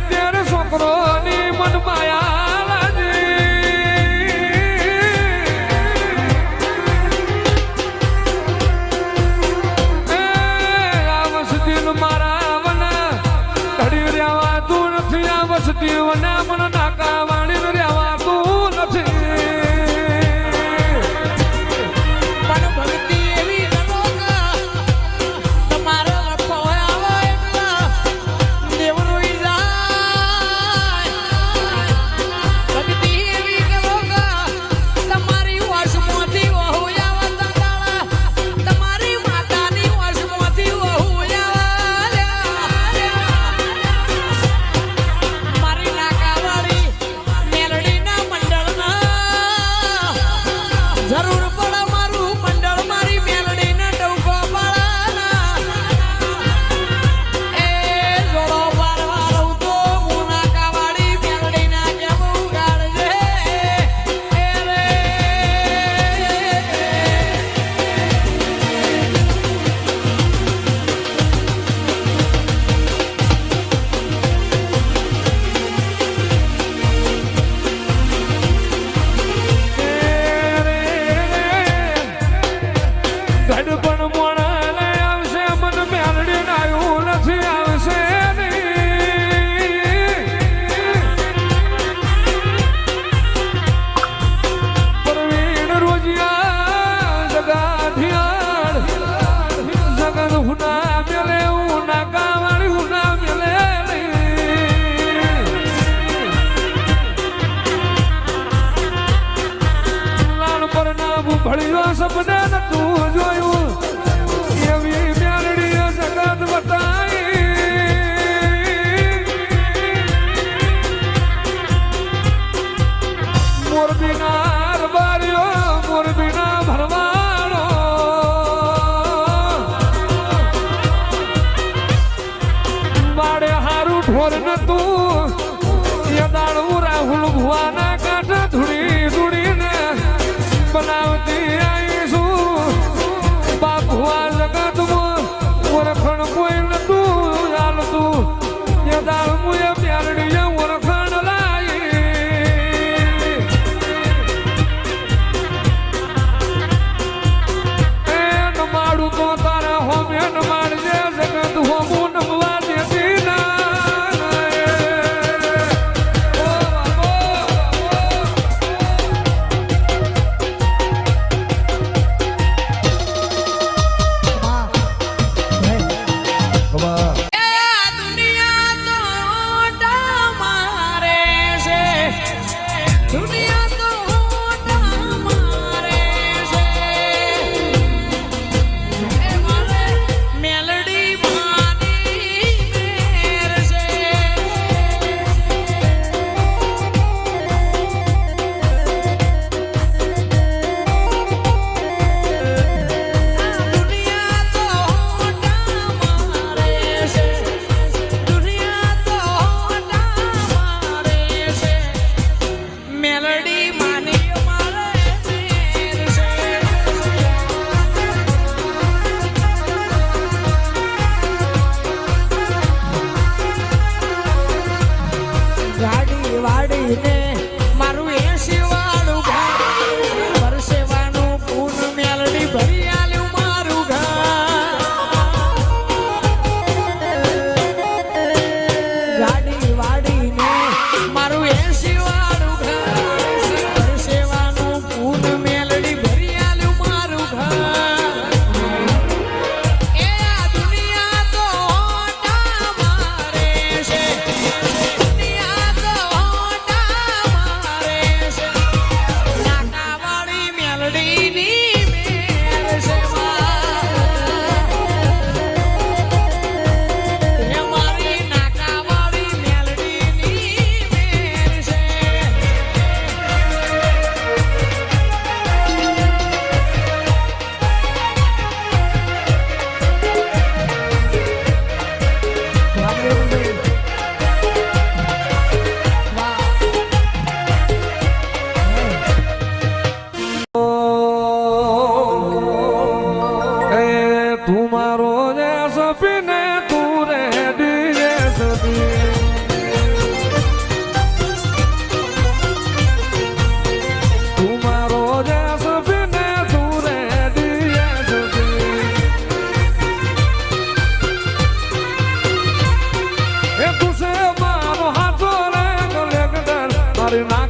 તેરે છોકરોની મન માયા લાજી આ વસતી મારા વના ઘડી રહેવા તું નથી આ વસતી વના મન નાકા વાળી રહેવા તું નથી ભળ્યો સપને તું જોયું એવી મ્યાલડી જગત બતાઈ મોરબીના રબારીઓ મોરબીના ભરવાડો બાળે હારું ઢોર ન તું એ દાડવું રાહુલ ભુવાના કાંઠે ધૂળી ધૂળીને બનાવતી આવીશું બાપુઆ જગતમાં ઓળખણ કોઈ નતું ચાલતું એ દાળમું એ પ્યારડી ઓળખણ લાવી એ નમાડું તો તારા હોમે નમાડજે જગત હોમું નમવા દેતી ના ઓ બાબો મારો હાથો રે ગલે ગદર મારી નાક